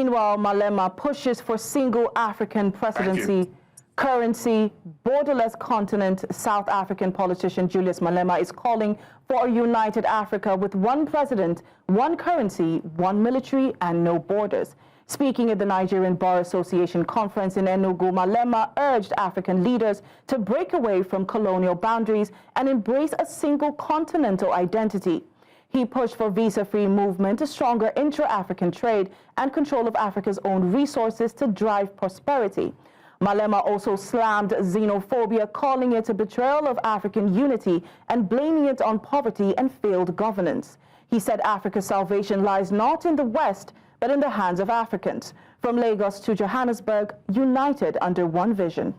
Meanwhile, Malema pushes for single African presidency, currency, borderless continent. South African politician Julius Malema is calling for a united Africa with one president, one currency, one military, and no borders. Speaking at the Nigerian Bar Association conference in Enugu, Malema urged African leaders to break away from colonial boundaries and embrace a single continental identity. He pushed for visa-free movement, a stronger intra-African trade, and control of Africa's own resources to drive prosperity. Malema also slammed xenophobia, calling it a betrayal of African unity and blaming it on poverty and failed governance. He said Africa's salvation lies not in the West, but in the hands of Africans. From Lagos to Johannesburg, united under one vision.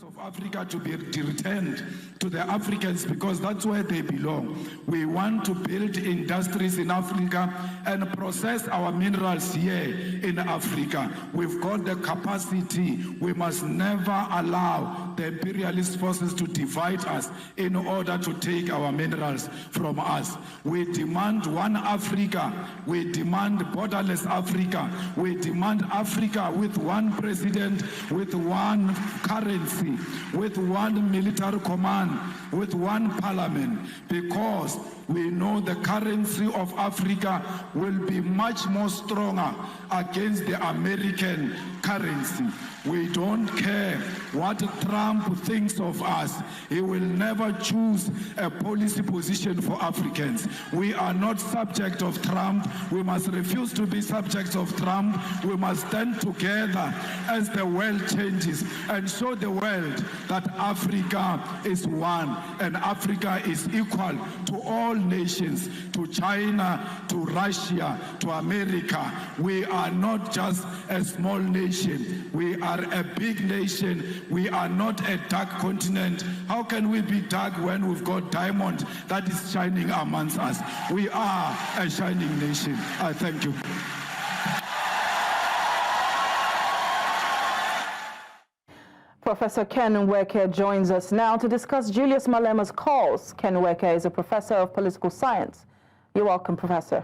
Of Africa to be returned to the Africans because that's where they belong. We want to build industries in Africa and process our minerals here in Africa. We've got the capacity. We must never allow the imperialist forces to divide us in order to take our minerals from us. We demand one Africa. We demand borderless Africa. We demand Africa with one president, with one currency, with one military command, with one parliament, because we know the currency of Africa will be much more stronger against the American currency. We don't care what Trump thinks of us. He will never choose a policy position for Africans. We are not subject of Trump. We must refuse to be subjects of Trump. We must stand together as the world changes and show the world that Africa is one and Africa is equal to all nations, to China, to Russia, to America. We are not just a small nation. We are a big nation. We are not a dark continent. How can we be dark when we've got diamond that is shining amongst us? We are a shining nation. I thank you. Professor Ken Nweke joins us now to discuss Julius Malema's calls. Ken Nweke is a professor of political science. You're welcome, Professor.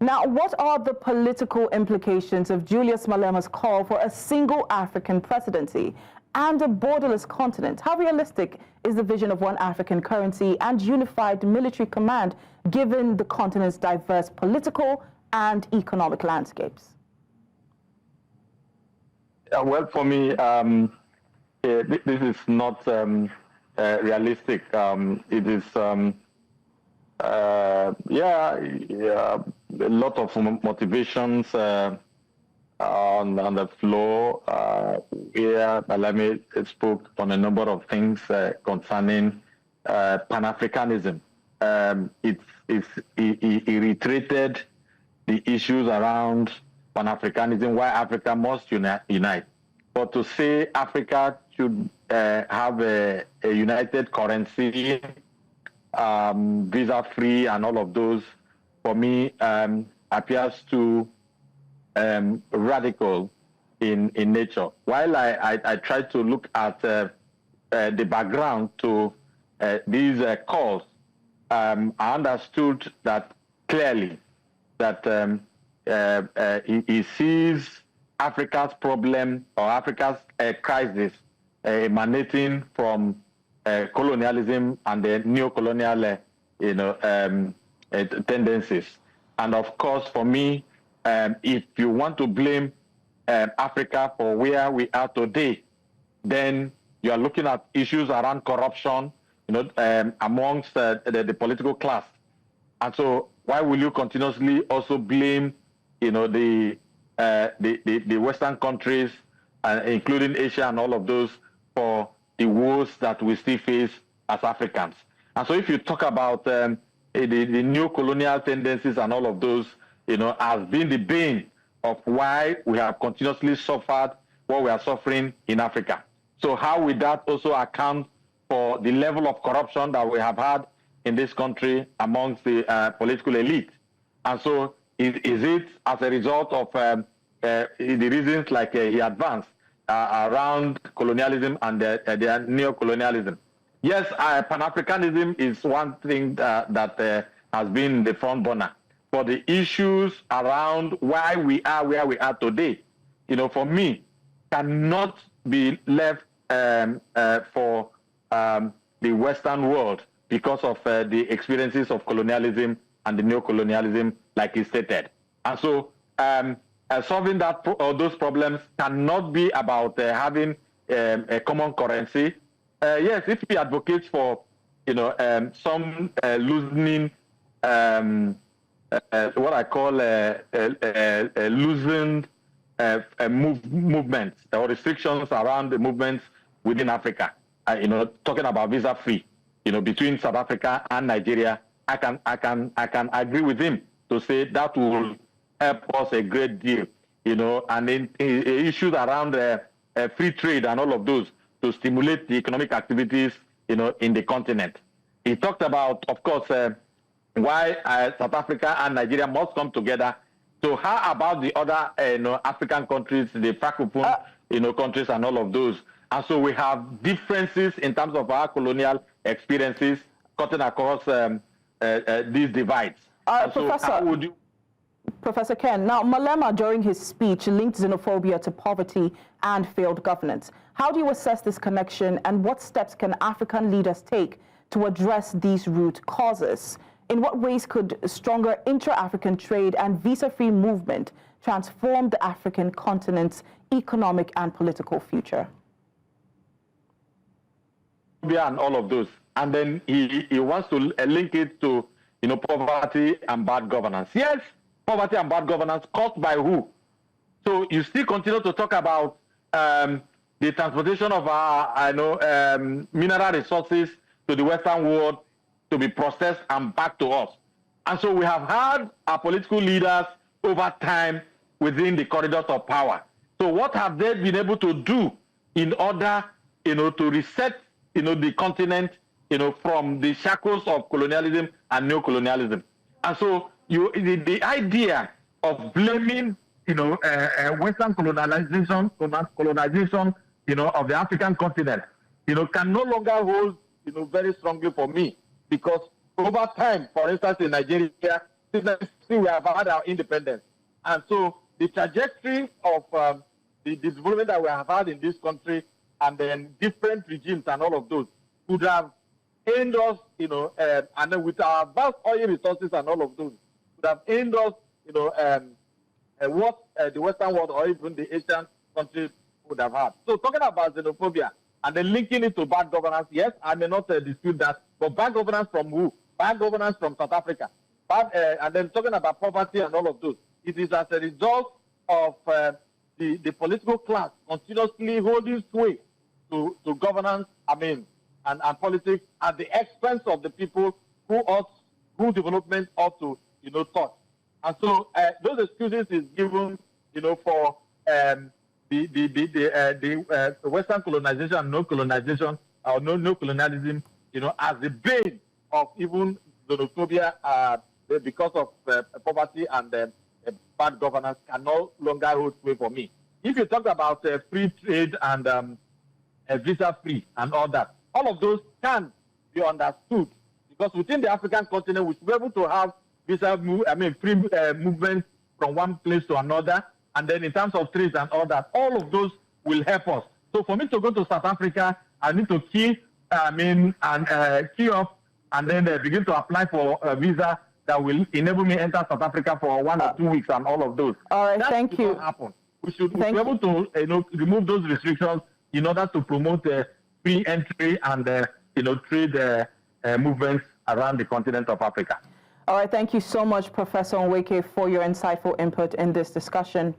Now, what are the political implications of Julius Malema's call for a single African presidency and a borderless continent? How realistic is the vision of one African currency and unified military command given the continent's diverse political and economic landscapes? Well, for me, this is not realistic. It is, a lot of motivations on the floor. Here, Malema spoke on a number of things concerning Pan-Africanism. He reiterated the issues around Pan-Africanism, why Africa must unite. But to say Africa should have a united currency, visa-free and all of those, for me, appears to radical in nature. While I try to look at the background to these calls, I understood that clearly that he sees Africa's problem or Africa's crisis emanating from colonialism and the neo-colonial, tendencies. And of course, for me, if you want to blame Africa for where we are today, then you are looking at issues around corruption, amongst the political class. And so, why will you continuously also blame, the Western countries, including Asia and all of those, for the woes that we still face as Africans? And so, if you talk about the new colonial tendencies and all of those, has been the bane of why we have continuously suffered what we are suffering in Africa. So how will that also account for the level of corruption that we have had in this country amongst the political elite? And so is it as a result of the reasons like he advanced around colonialism and the neo-colonialism? Yes, Pan-Africanism is one thing that has been the front burner. for the issues around why we are where we are today, for me, cannot be left for the Western world because of the experiences of colonialism and the neo-colonialism, like he stated. And so solving those problems cannot be about having a common currency. Yes, if he advocates for some loosening, what I call loosened movements or restrictions around the movements within Africa, talking about visa-free, between South Africa and Nigeria, I can agree with him to say that will help us a great deal, and in issues around free trade and all of those to stimulate the economic activities, in the continent. He talked about, of course, why South Africa and Nigeria must come together. So how about the other African countries, the Francophone countries and all of those? And so we have differences in terms of our colonial experiences cutting across these divides. Professor, so how would you... Professor Ken, now Malema during his speech linked xenophobia to poverty and failed governance. How do you assess this connection, and what steps can African leaders take to address these root causes? In what ways could stronger intra-African trade and visa-free movement transform the African continent's economic and political future? And all of those. And then he wants to link it to, poverty and bad governance. Yes, poverty and bad governance caused by who? So you still continue to talk about the transportation of our mineral resources to the Western world to be processed and back to us. And so we have had our political leaders over time within the corridors of power. So what have they been able to do in order, to reset, the continent, from the shackles of colonialism and neo-colonialism? And so the idea of blaming, Western colonization, of the African continent, can no longer hold, very strongly for me, because over time, for instance, in Nigeria, we have had our independence. And so the trajectory of the development that we have had in this country, and then different regimes and all of those, could have aimed us, and then with our vast oil resources and all of those, could have aimed us, what the Western world or even the Asian countries would have had. So talking about xenophobia and then linking it to bad governance, yes, I may not dispute that, but bad governance from who? Bad governance from South Africa. And then talking about poverty and all of those, it is as a result of the political class continuously holding sway to governance, and politics at the expense of the people who development ought to, touch. And so those excuses is given, for the Western colonization and no colonization or no colonialism, as the bane of even xenophobia because of poverty and bad governance can no longer hold sway for me. If you talk about free trade and visa-free and all that, all of those can be understood, because within the African continent, we should be able to have free movement from one place to another, and then in terms of trade and all that, all of those will help us. So for me to go to South Africa, I need to key up and then begin to apply for a visa that will enable me enter South Africa for 1 or 2 weeks and all of those. All right, thank you. Happen. We should be able to remove those restrictions in order to promote free entry and trade movements around the continent of Africa. All right, thank you so much, Professor Onweke, for your insightful input in this discussion.